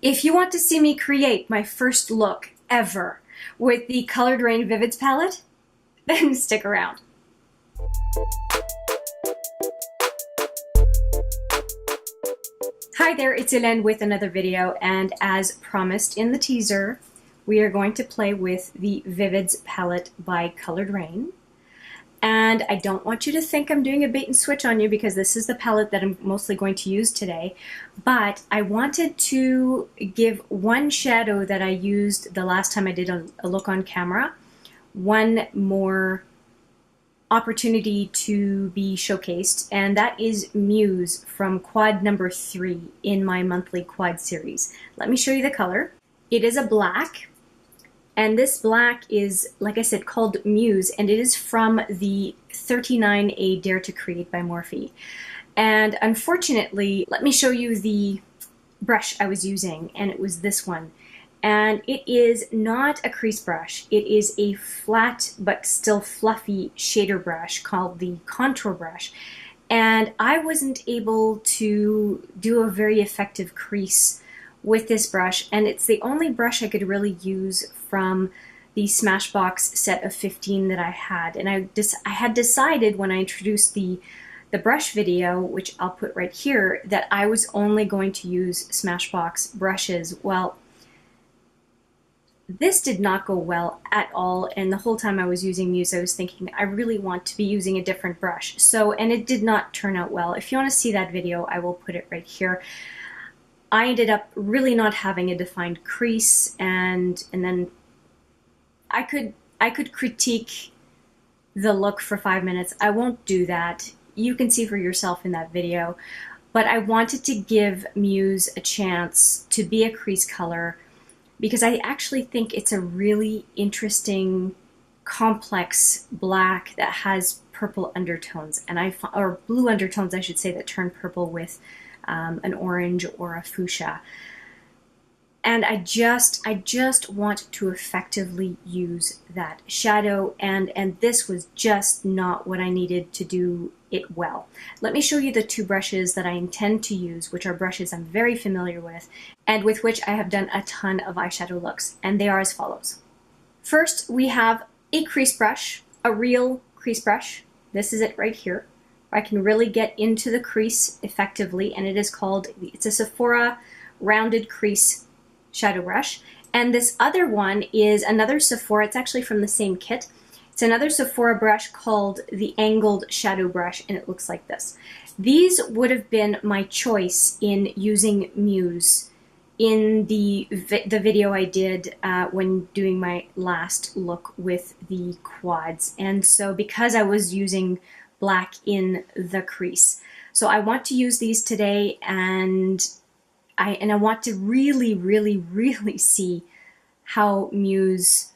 If you want to see me create my first look ever with the Coloured Raine Vivids palette, then stick around. Hi there, it's Hélène with another video, and as promised in the teaser, we are going to play with the Vivids palette by Coloured Raine. And I don't want you to think I'm doing a bait and switch on you because this is the palette that I'm mostly going to use today. But I wanted to give one shadow that I used the last time I did a look on camera one more opportunity to be showcased, and that is Muse from quad number 3 in my monthly quad series. Let me show you the color. It is a black. And this black is, like I said, called Muse, and it is from the 39A Dare to Create by Morphe. And unfortunately, let me show you the brush I was using, and it was this one. And it is not a crease brush. It is a flat but still fluffy shader brush called the contour brush. And I wasn't able to do a very effective crease with this brush, and it's the only brush I could really use from the Smashbox set of 15 that I had. And I had decided when I introduced the brush video, which I'll put right here, that I was only going to use Smashbox brushes. Well, this did not go well at all, and the whole time I was using Muse I was thinking I really want to be using a different brush. And it did not turn out well. If you want to see that video, I will put it right here. I ended up really not having a defined crease, and then I could critique the look for 5 minutes. I won't do that. You can see for yourself in that video. But I wanted to give Muse a chance to be a crease color because I actually think it's a really interesting, complex black that has purple undertones, or blue undertones, I should say, that turn purple with an orange or a fuchsia. And I just want to effectively use that shadow, and this was just not what I needed to do it well. Let me show you the two brushes that I intend to use, which are brushes I'm very familiar with and with which I have done a ton of eyeshadow looks, and they are as follows. First, we have a crease brush, a real crease brush. This is it right here. I can really get into the crease effectively, and it's a Sephora rounded crease shadow brush. And this other one is another Sephora, it's actually from the same kit. It's another Sephora brush called the Angled Shadow Brush, and it looks like this. These would have been my choice in using Muse in the video I did when doing my last look with the quads. And so because I was using black in the crease, so I want to use these today, and I want to really see how Muse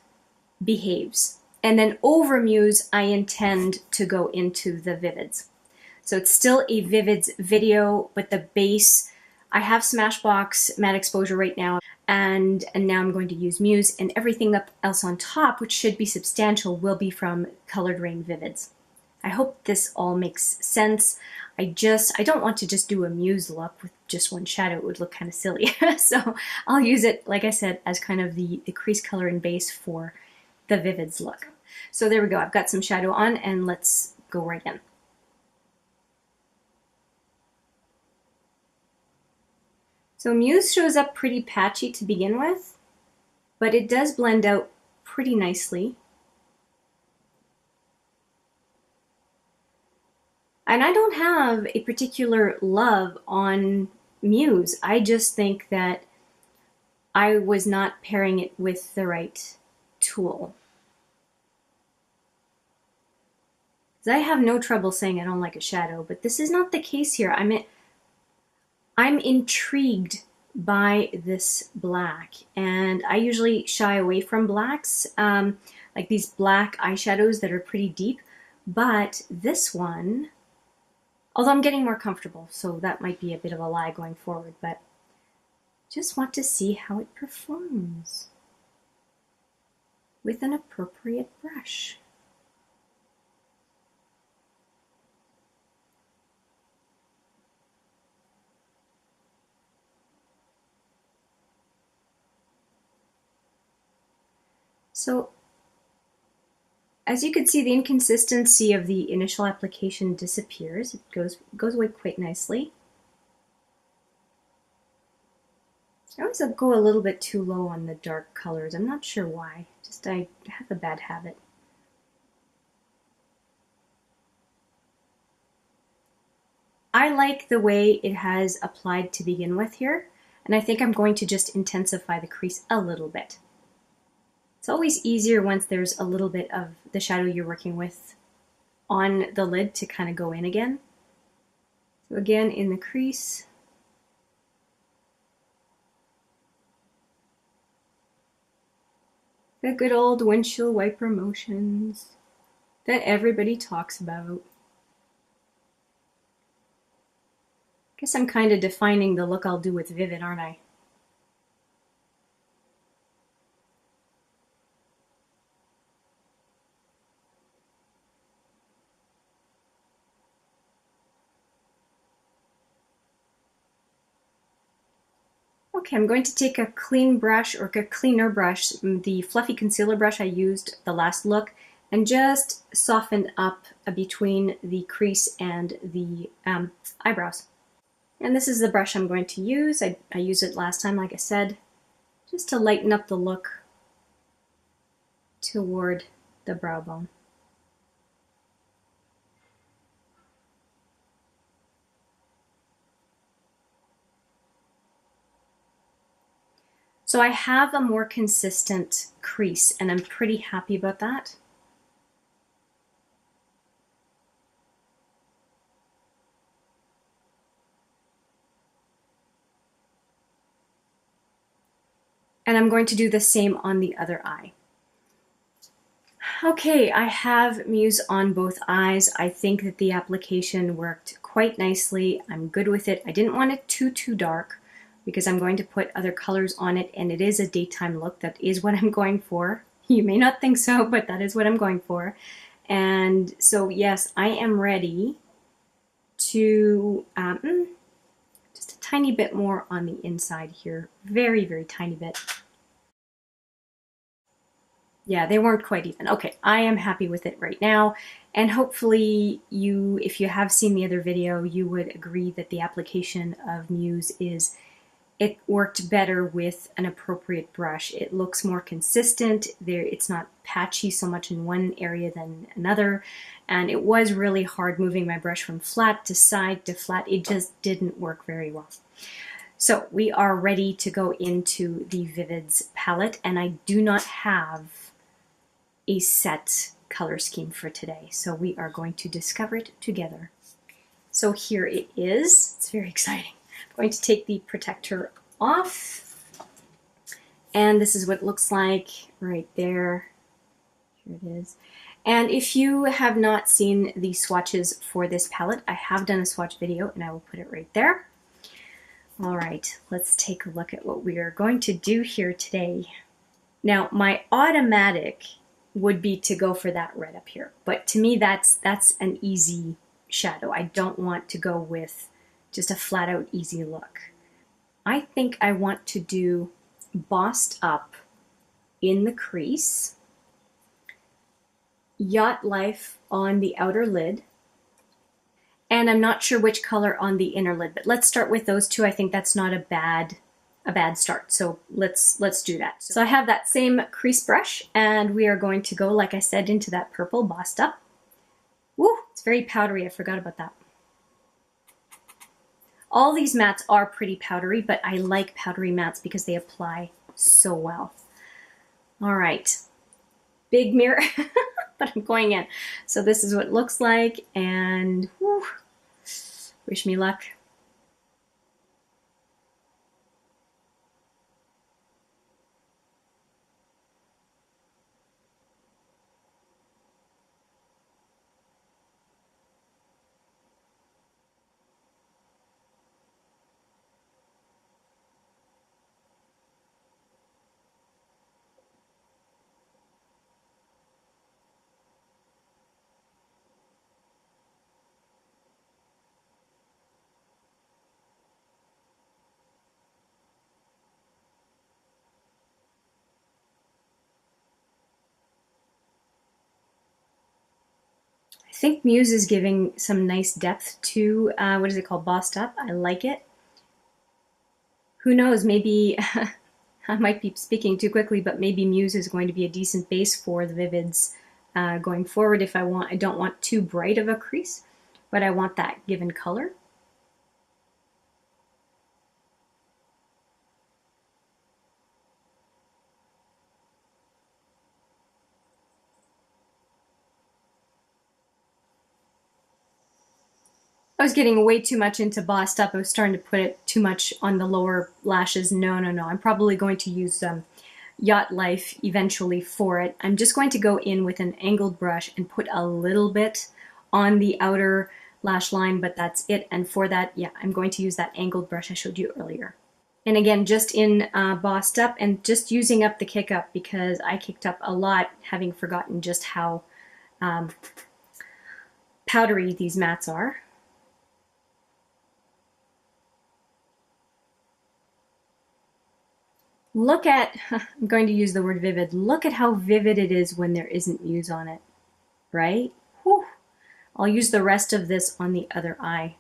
behaves. And then over Muse, I intend to go into the Vivids. So it's still a Vivids video, but the base, I have Smashbox Matte Exposure right now, and now I'm going to use Muse, and everything else on top, which should be substantial, will be from Coloured Raine Vivids. I hope this all makes sense. I don't want to just do a Muse look with just one shadow. It would look kind of silly. So I'll use it, like I said, as kind of the crease color and base for the Vivids look. So there we go. I've got some shadow on, and let's go right in. So Muse shows up pretty patchy to begin with, but it does blend out pretty nicely. And I don't have a particular love on Muse. I just think that I was not pairing it with the right tool. I have no trouble saying I don't like a shadow, but this is not the case here. I'm intrigued by this black, and I usually shy away from blacks, like these black eyeshadows that are pretty deep, but this one, although I'm getting more comfortable, so that might be a bit of a lie going forward, but just want to see how it performs with an appropriate brush. So as you can see, the inconsistency of the initial application disappears. It goes away quite nicely. I always go a little bit too low on the dark colors. I'm not sure why. Just I have a bad habit. I like the way it has applied to begin with here, and I think I'm going to just intensify the crease a little bit. It's always easier once there's a little bit of the shadow you're working with on the lid to kind of go in again. So again, in the crease. The good old windshield wiper motions that everybody talks about. Guess I'm kind of defining the look I'll do with Vivid, aren't I? Okay, I'm going to take a clean brush or a cleaner brush, the fluffy concealer brush I used the last look, and just soften up between the crease and the eyebrows. And this is the brush I'm going to use. I used it last time, like I said, just to lighten up the look toward the brow bone. So I have a more consistent crease, and I'm pretty happy about that. And I'm going to do the same on the other eye. Okay, I have Muse on both eyes. I think that the application worked quite nicely. I'm good with it. I didn't want it too dark because I'm going to put other colors on it, and it is a daytime look. That is what I'm going for. You may not think so, but that is what I'm going for. And so yes, I am ready to just a tiny bit more on the inside here. Very, very tiny bit. Yeah, they weren't quite even. Okay, I am happy with it right now. And hopefully you, if you have seen the other video, you would agree that the application of Muse it worked better with an appropriate brush. It looks more consistent. It's not patchy so much in one area than another. And it was really hard moving my brush from flat to side to flat. It just didn't work very well. So we are ready to go into the Vivids palette, and I do not have a set color scheme for today. So we are going to discover it together. So here it is. It's very exciting. I'm going to take the protector off, and this is what it looks like right there. Here it is. And if you have not seen the swatches for this palette, I have done a swatch video, and I will put it right there. All right, let's take a look at what we are going to do here today. Now, my automatic would be to go for that red up here, but to me that's an easy shadow. I don't want to go with just a flat out easy look. I think I want to do Bossed Up in the crease, Yacht Life on the outer lid, and I'm not sure which color on the inner lid, but let's start with those two. I think that's not a bad start. So let's do that. So I have that same crease brush, and we are going to go, like I said, into that purple Bossed Up. Woo, it's very powdery. I forgot about that. All these mattes are pretty powdery, but I like powdery mattes because they apply so well. All right, big mirror, but I'm going in. So this is what it looks like, and whew, wish me luck. I think Muse is giving some nice depth to, what is it called, Bossed Up. I like it. Who knows, maybe, I might be speaking too quickly, but maybe Muse is going to be a decent base for the Vivids going forward if I don't want too bright of a crease, but I want that given color. I was getting way too much into Bossed Up. I was starting to put it too much on the lower lashes. No. I'm probably going to use Yacht Life eventually for it. I'm just going to go in with an angled brush and put a little bit on the outer lash line, but that's it. And for that, yeah, I'm going to use that angled brush I showed you earlier. And again, just in Bossed Up and just using up the kick up because I kicked up a lot, having forgotten just how powdery these mattes are. Look at, I'm going to use the word vivid, look at how vivid it is when there isn't Muse on it, right? Whew. I'll use the rest of this on the other eye.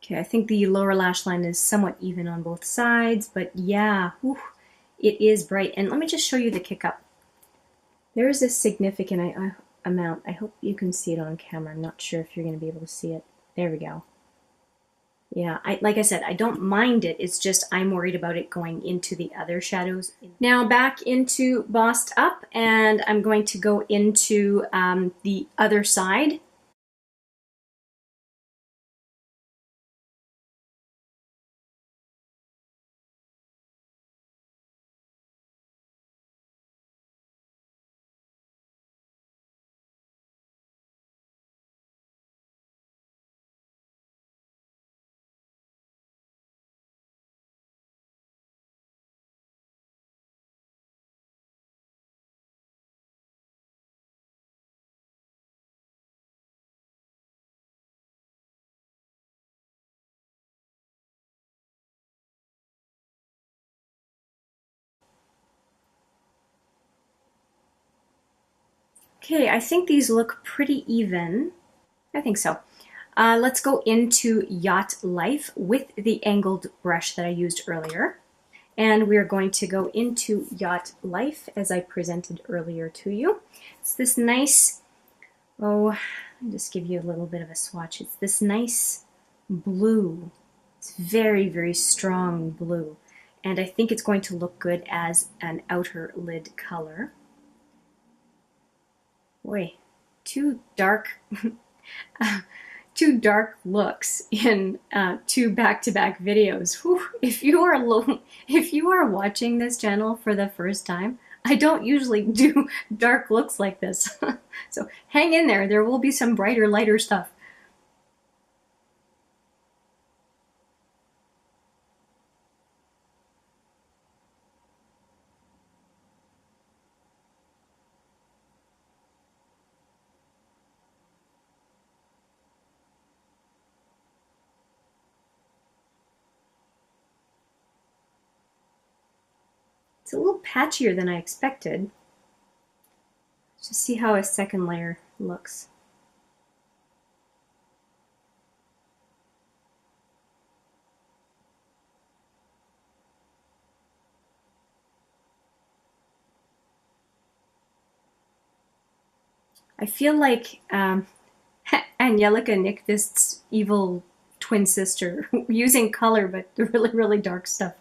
Okay, I think the lower lash line is somewhat even on both sides, but yeah, whew, it is bright. And let me just show you the kick up. There is a significant amount. I hope you can see it on camera. I'm not sure if you're going to be able to see it. There we go. Yeah, like I said, I don't mind it. It's just I'm worried about it going into the other shadows. Now back into Bossed Up, and I'm going to go into the other side. Okay, I think these look pretty even. I think so. Let's go into Yacht Life with the angled brush that I used earlier. And we're going to go into Yacht Life as I presented earlier to you. It's this nice, oh, I'll just give you a little bit of a swatch. It's this nice blue. It's very, very strong blue. And I think it's going to look good as an outer lid color. Boy, two dark looks in two back-to-back videos. Whew. If you are watching this channel for the first time, I don't usually do dark looks like this. So hang in there. There will be some brighter, lighter stuff. It's a little patchier than I expected. Let's just see how a second layer looks. I feel like Angelica Nyqvist's evil twin sister, using color but really, really dark stuff.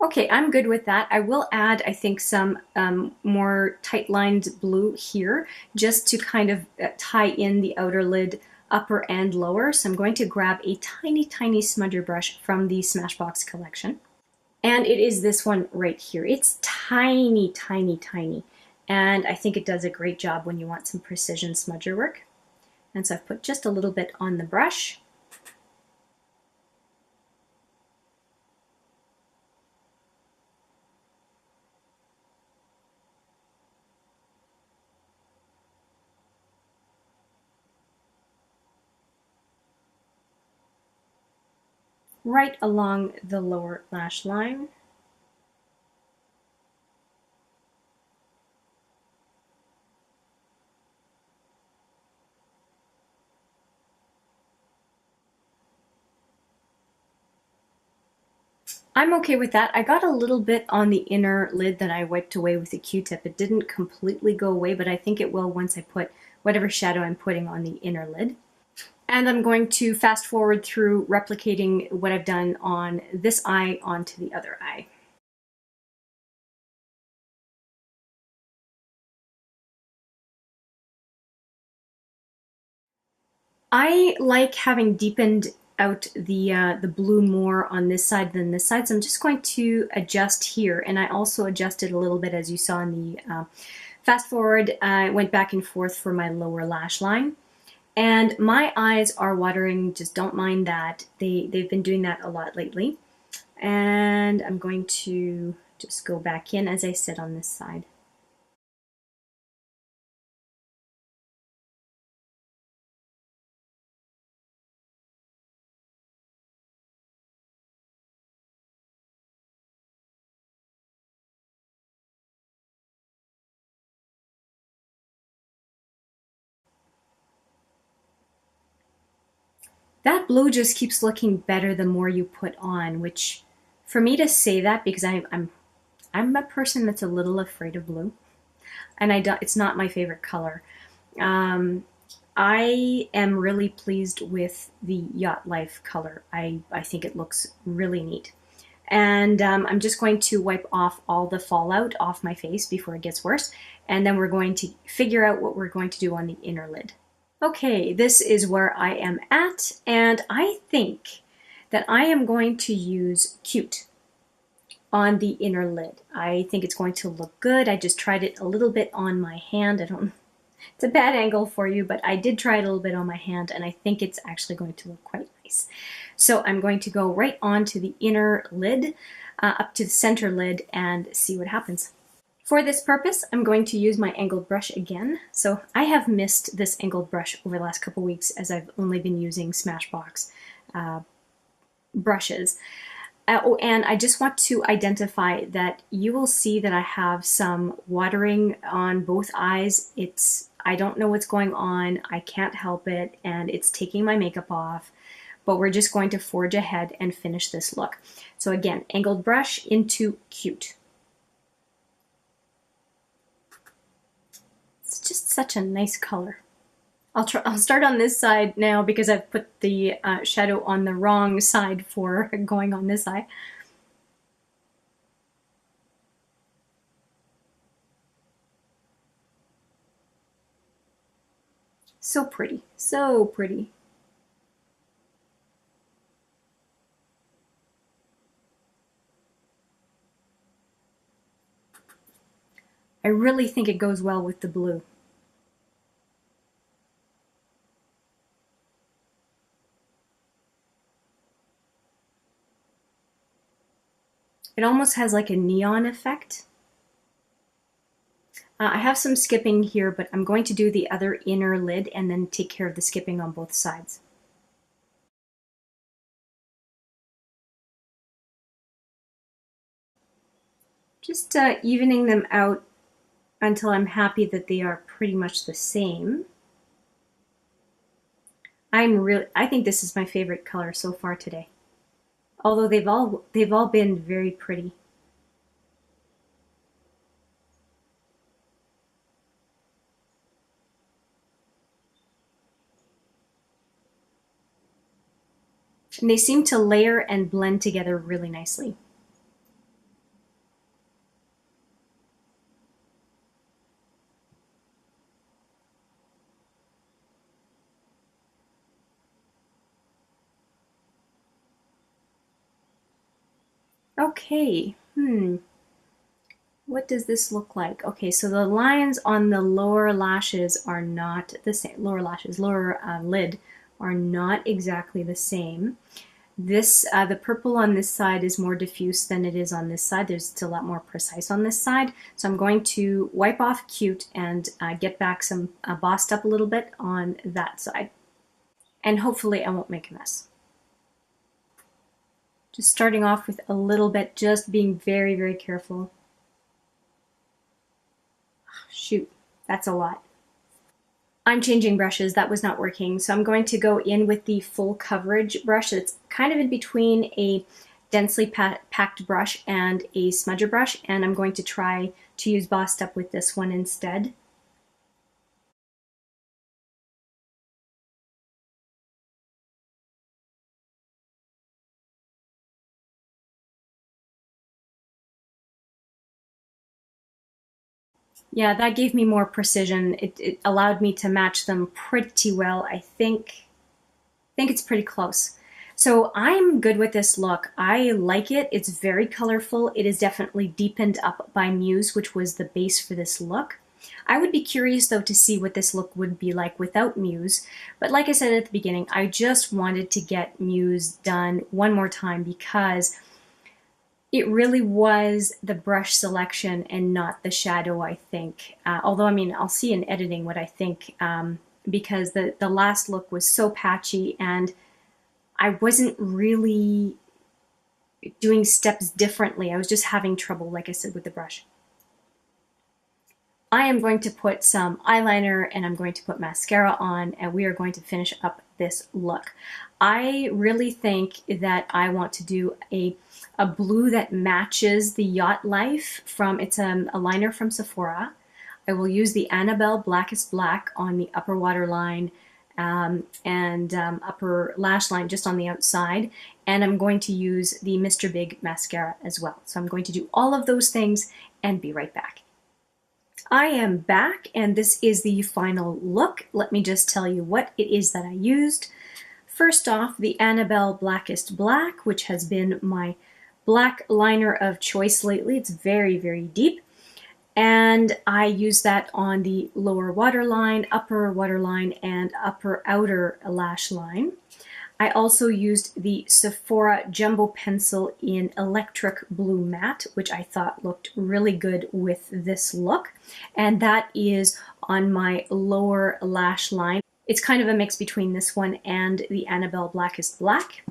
Okay, I'm good with that. I will add, I think, some more tight-lined blue here, just to kind of tie in the outer lid upper and lower. So I'm going to grab a tiny, tiny smudger brush from the Smashbox collection. And it is this one right here. It's tiny, tiny, tiny. and I think it does a great job when you want some precision smudger work. And so I've put just a little bit on the brush. Right along the lower lash line. I'm okay with that. I got a little bit on the inner lid that I wiped away with a Q-tip. It didn't completely go away, but I think it will once I put whatever shadow I'm putting on the inner lid. And I'm going to fast forward through replicating what I've done on this eye onto the other eye. I like having deepened out the blue more on this side than this side, so I'm just going to adjust here, and I also adjusted a little bit as you saw in the fast forward. I went back and forth for my lower lash line, and my eyes are watering. Just don't mind that. They've been doing that a lot lately, and I'm going to just go back in as I said on this side. That blue just keeps looking better the more you put on, which for me to say that, because I'm a person that's a little afraid of blue, and it's not my favorite color. Um, I am really pleased with the Yacht Life color. I think it looks really neat. And I'm just going to wipe off all the fallout off my face before it gets worse. And then we're going to figure out what we're going to do on the inner lid. Okay, this is where I am at, and I think that I am going to use Cute on the inner lid. I think it's going to look good. I just tried it a little bit on my hand. It's a bad angle for you, but I did try it a little bit on my hand, and I think it's actually going to look quite nice. So I'm going to go right on to the inner lid, up to the center lid, and see what happens. For this purpose, I'm going to use my angled brush again. So I have missed this angled brush over the last couple weeks as I've only been using Smashbox brushes. Oh, and I just want to identify that you will see that I have some watering on both eyes. I don't know what's going on. I can't help it, and it's taking my makeup off. But we're just going to forge ahead and finish this look. So again, angled brush into Cute. It's just such a nice color. I'll start on this side now because I've put the shadow on the wrong side for going on this eye. So pretty, so pretty. I really think it goes well with the blue. It almost has like a neon effect. I have some skipping here, but I'm going to do the other inner lid and then take care of the skipping on both sides. Just evening them out until I'm happy that they are pretty much the same. I think this is my favorite color so far today. Although they've all been very pretty. And they seem to layer and blend together really nicely. Okay, What does this look like? Okay, so the lines on the lower lashes are not the same. Lower lid are not exactly the same. This, the purple on this side is more diffuse than it is on this side. It's a lot more precise on this side. So I'm going to wipe off Cute and get back some bossed up a little bit on that side. And hopefully I won't make a mess. Just starting off with a little bit, just being very, very careful. Shoot, that's a lot. I'm changing brushes, that was not working. So I'm going to go in with the full coverage brush that's kind of in between a densely packed brush and a smudger brush, and I'm going to try to use Bossed Up with this one instead. Yeah, that gave me more precision. It allowed me to match them pretty well. I think it's pretty close. So I'm good with this look. I like it. It's very colorful. It is definitely deepened up by Muse, which was the base for this look. I would be curious though to see what this look would be like without Muse. But like I said at the beginning, I just wanted to get Muse done one more time because it really was the brush selection and not the shadow, I think. Although, I mean, I'll see in editing what I think, because the last look was so patchy and I wasn't really doing steps differently. I was just having trouble, like I said, with the brush. I am going to put some eyeliner and I'm going to put mascara on, and we are going to finish up this look. I really think that I want to do a blue that matches the Yacht Life from, it's a liner from Sephora. I will use the Annabelle Blackest Black on the upper waterline and upper lash line just on the outside, and I'm going to use the Mr. Big mascara as well. So I'm going to do all of those things and be right back. I am back and this is the final look. Let me just tell you what it is that I used. First off, the Annabelle Blackest Black, which has been my black liner of choice lately. It's very, very deep. And I use that on the lower waterline, upper waterline, and upper outer lash line. I also used the Sephora Jumbo Pencil in Electric Blue Matte, which I thought looked really good with this look. And that is on my lower lash line. It's kind of a mix between this one and the Annabelle Blackest Black.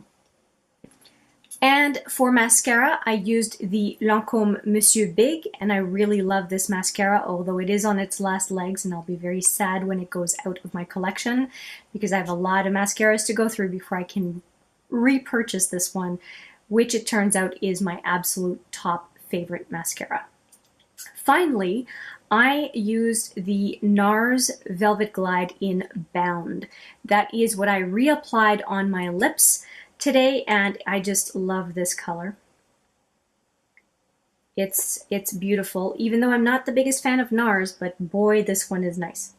And for mascara, I used the Lancôme Monsieur Big, and I really love this mascara, although it is on its last legs, and I'll be very sad when it goes out of my collection because I have a lot of mascaras to go through before I can repurchase this one, which it turns out is my absolute top favorite mascara. Finally, I used the NARS Velvet Glide in Bound. That is what I reapplied on my lips today, and I just love this color. It's beautiful, even though I'm not the biggest fan of NARS, but boy, this one is nice.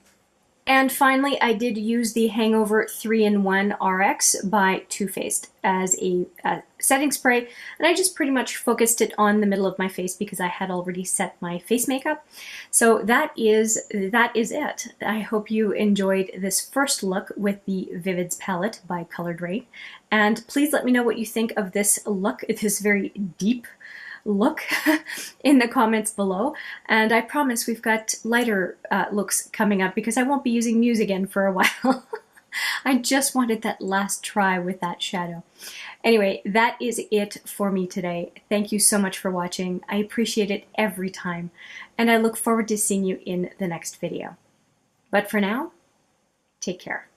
And finally, I did use the Hangover 3-in-1 RX by Too Faced as a setting spray, and I just pretty much focused it on the middle of my face because I had already set my face makeup. So that is it. I hope you enjoyed this first look with the Vivids palette by Coloured Raine, and please let me know what you think of this look, this very deep look in the comments below. And I promise we've got lighter looks coming up because I won't be using Muse again for a while. I just wanted that last try with that shadow. Anyway, that is it for me today. Thank you so much for watching. I appreciate it every time, and I look forward to seeing you in the next video. But for now, take care.